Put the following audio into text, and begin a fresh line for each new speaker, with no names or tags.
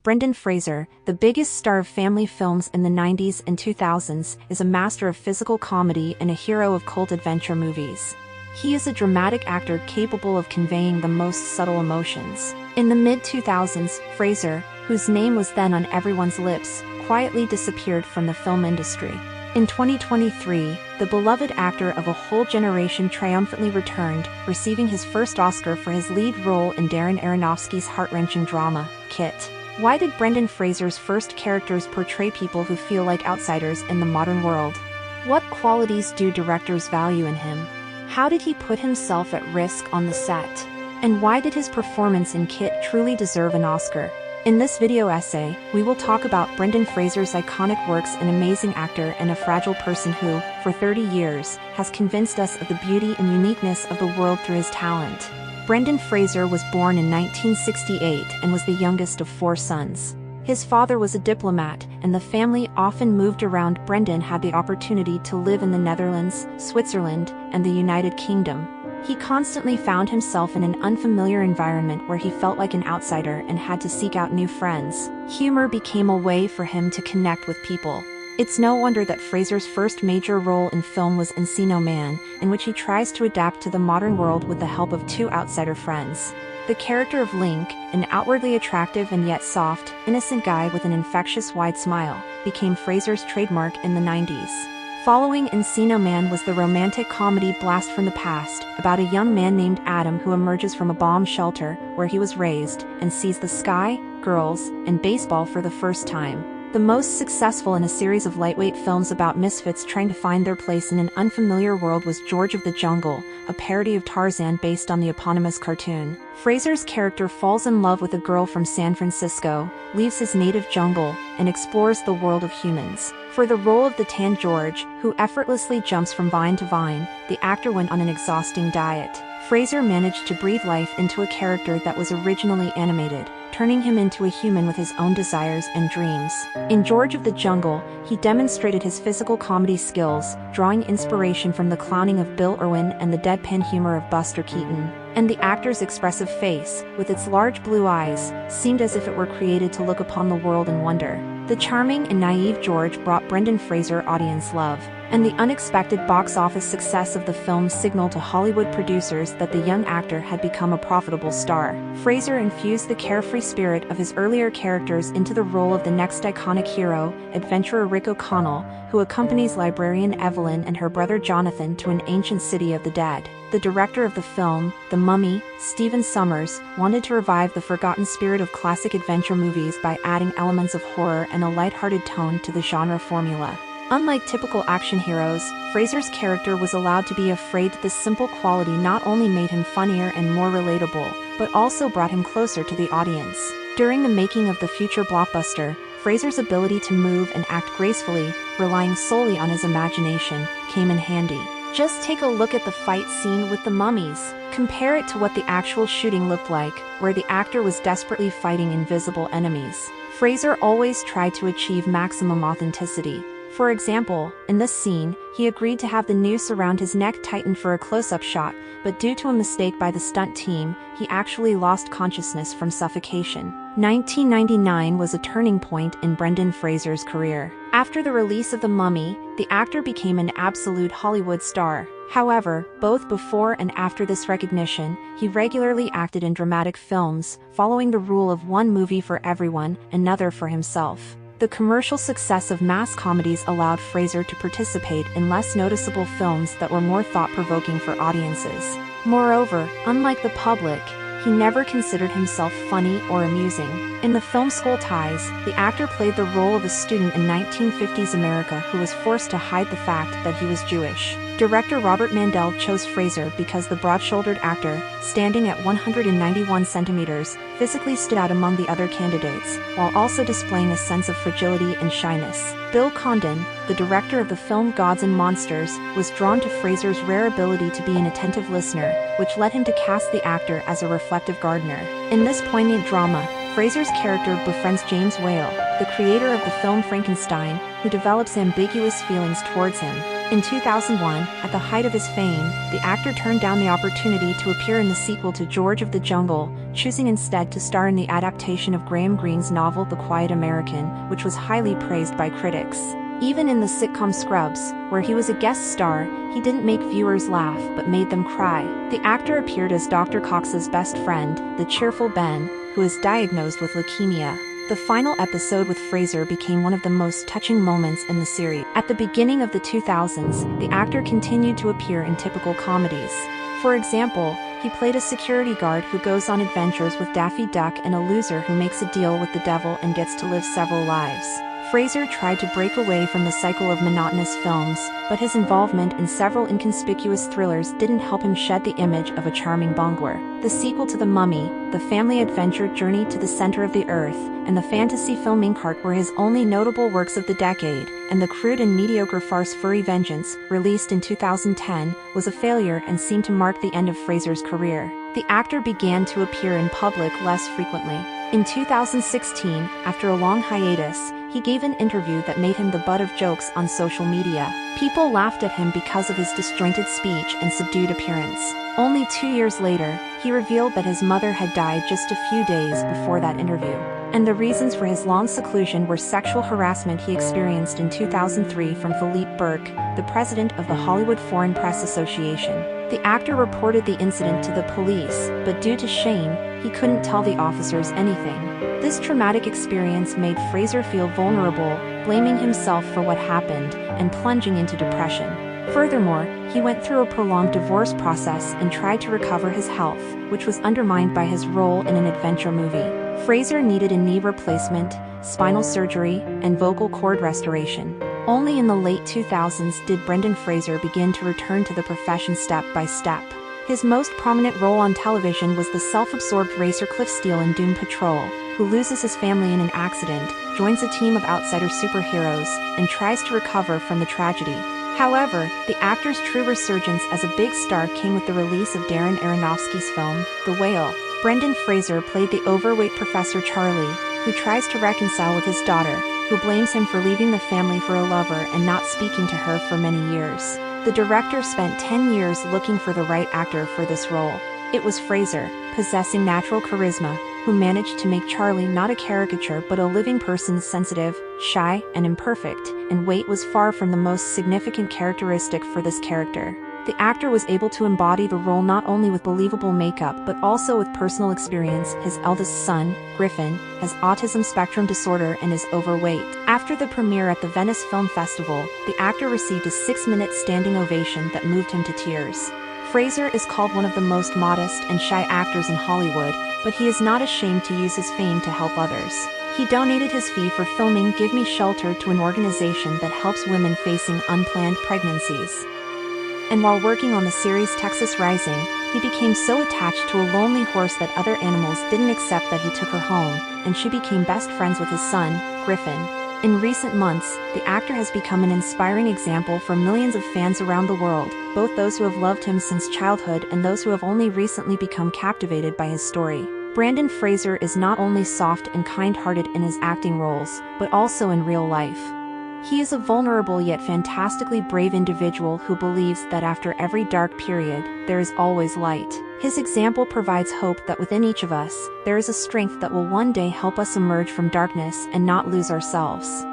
Brendan Fraser, the biggest star of family films in the 90s and 2000s, is a master of physical comedy and a hero of cult adventure movies. He is a dramatic actor capable of conveying the most subtle emotions. In the mid-2000s, Fraser, whose name was then on everyone's lips, quietly disappeared from the film industry. In 2023, the beloved actor of a whole generation triumphantly returned, receiving his first Oscar for his lead role in Darren Aronofsky's heart-wrenching drama, Kit. Why did Brendan Fraser's first characters portray people who feel like outsiders in the modern world? What qualities do directors value in him? How did he put himself at risk on the set? And why did his performance in Kit truly deserve an Oscar? In this video essay, we will talk about Brendan Fraser's iconic works, an amazing actor and a fragile person who, for 30 years, has convinced us of the beauty and uniqueness of the world through his talent. Brendan Fraser was born in 1968 and was the youngest of 4 sons. His father was a diplomat, and the family often moved around. Brendan had the opportunity to live in the Netherlands, Switzerland, and the United Kingdom. He constantly found himself in an unfamiliar environment where he felt like an outsider and had to seek out new friends. Humor became a way for him to connect with people. It's no wonder that Fraser's first major role in film was Encino Man, in which he tries to adapt to the modern world with the help of 2 outsider friends. The character of Link, an outwardly attractive and yet soft, innocent guy with an infectious wide smile, became Fraser's trademark in the 90s. Following Encino Man was the romantic comedy Blast from the Past, about a young man named Adam who emerges from a bomb shelter where he was raised and sees the sky, girls, and baseball for the first time. The most successful in a series of lightweight films about misfits trying to find their place in an unfamiliar world was Georgeof, a parody of Tarzan based on the eponymous cartoon. Fraser's character falls in love with a girl from San Francisco, leaves his native jungle, and explores the world of humans. For the role of the Tan George, who effortlessly jumps from vine to vine, the actor went on an exhausting diet. Fraser managed to breathe life into a character that was originally animated, turning him into a human with his own desires and dreams. In Georgeof, he demonstrated his physical comedy skills, drawing inspiration from the clowning of Bill Irwin and the deadpan humor of Buster Keaton. And the actor's expressive face, with its large blue eyes, seemed as if it were created to look upon the world in wonder. The charming and naive George brought Brendan Fraser audience love, and the unexpected box office success of the film signaled to Hollywood producers that the young actor had become a profitable star. Fraser infused the carefree spirit of his earlier characters into the role of the next iconic hero, adventurer Rick O'Connell, who accompanies librarian Evelyn and her brother Jonathan to an ancient city of the dead. The director of the film, The Mummy, Stephen Sommers, wanted to revive the forgotten spirit of classic adventure movies by adding elements of horror and a lighthearted tone to the genre formula. Unlike typical action heroes, Fraser's character was allowed to be afraid. This simple quality not only made him funnier and more relatable, but also brought him closer to the audience. During the making of the future blockbuster, Fraser's ability to move and act gracefully, relying solely on his imagination, came in handy. Just take a look at the fight scene with the mummies. Compare it to what the actual shooting looked like, where the actor was desperately fighting invisible enemies. Fraser always tried to achieve maximum authenticity. For example, in this scene, he agreed to have the noose around his neck tightened for a close-up shot, but due to a mistake by the stunt team, he actually lost consciousness from suffocation. 1999 was a turning point in Brendan Fraser's career. After the release of The Mummy, the actor became an absolute Hollywood star. However, both before and after this recognition, he regularly acted in dramatic films, following the rule of one movie for everyone, another for himself. The commercial success of mass comedies allowed Fraser to participate in less noticeable films that were more thought-provoking for audiences. Moreover, unlike the public, he never considered himself funny or amusing. In the film School Ties, the actor played the role of a student in 1950s America who was forced to hide the fact that he was Jewish. Director Robert Mandel chose Fraser because the broad-shouldered actor, standing at 191 centimeters, physically stood out among the other candidates, while also displaying a sense of fragility and shyness. Bill Condon, the director of the film Gods and Monsters, was drawn to Fraser's rare ability to be an attentive listener, which led him to cast the actor as a reflective gardener. In this poignant drama, Fraser's character befriends James Whale, the creator of the film Frankenstein, who develops ambiguous feelings towards him. In 2001, at the height of his fame, the actor turned down the opportunity to appear in the sequel to George of the Jungle, choosing instead to star in the adaptation of Graham Greene's novel The Quiet American, which was highly praised by critics. Even in the sitcom Scrubs, where he was a guest star, he didn't make viewers laugh but made them cry. The actor appeared as Dr. Cox's best friend, the cheerful Ben, who is diagnosed with leukemia. The final episode with Fraser became one of the most touching moments in the series. At the beginning of the 2000s, the actor continued to appear in typical comedies. For example, he played a security guard who goes on adventures with Daffy Duck and a loser who makes a deal with the devil and gets to live several lives. Fraser tried to break away from the cycle of monotonous films, but his involvement in several inconspicuous thrillers didn't help him shed the image of a charming bungler. The sequel to The Mummy, the family adventure Journey to the Center of the Earth, and the fantasy film Inkheart were his only notable works of the decade, and the crude and mediocre farce Furry Vengeance, released in 2010, was a failure and seemed to mark the end of Fraser's career. The actor began to appear in public less frequently. In 2016, after a long hiatus, he gave an interview that made him the butt of jokes on social media. People laughed at him because of his disjointed speech and subdued appearance. Only 2 years later, he revealed that his mother had died just a few days before that interview. And the reasons for his long seclusion were sexual harassment he experienced in 2003 from Philippe Burke, the president of the Hollywood Foreign Press Association. The actor reported the incident to the police, but due to shame, he couldn't tell the officers anything. This traumatic experience made Fraser feel vulnerable, blaming himself for what happened, and plunging into depression. Furthermore, he went through a prolonged divorce process and tried to recover his health, which was undermined by his role in an adventure movie. Fraser needed a knee replacement, spinal surgery, and vocal cord restoration. Only in the late 2000s did Brendan Fraser begin to return to the profession step by step. His most prominent role on television was the self-absorbed racer Cliff Steele in Doom Patrol, who loses his family in an accident, joins a team of outsider superheroes, and tries to recover from the tragedy. However, the actor's true resurgence as a big star came with the release of Darren Aronofsky's film, The Whale. Brendan Fraser played the overweight Professor Charlie, who tries to reconcile with his daughter, who blames him for leaving the family for a lover and not speaking to her for many years. The director spent 10 years looking for the right actor for this role. It was Fraser, possessing natural charisma, who managed to make Charlie not a caricature but a living person, sensitive, shy, and imperfect, and weight was far from the most significant characteristic for this character. The actor was able to embody the role not only with believable makeup but also with personal experience. His eldest son, Griffin, has autism spectrum disorder and is overweight. After the premiere at the Venice Film Festival, the actor received a 6-minute standing ovation that moved him to tears. Fraser is called one of the most modest and shy actors in Hollywood, but he is not ashamed to use his fame to help others. He donated his fee for filming Give Me Shelter to an organization that helps women facing unplanned pregnancies. And while working on the series Texas Rising, he became so attached to a lonely horse that other animals didn't accept that he took her home, and she became best friends with his son, Griffin. In recent months, the actor has become an inspiring example for millions of fans around the world, both those who have loved him since childhood and those who have only recently become captivated by his story. Brendan Fraser is not only soft and kind-hearted in his acting roles, but also in real life. He is a vulnerable yet fantastically brave individual who believes that after every dark period, there is always light. His example provides hope that within each of us, there is a strength that will one day help us emerge from darkness and not lose ourselves.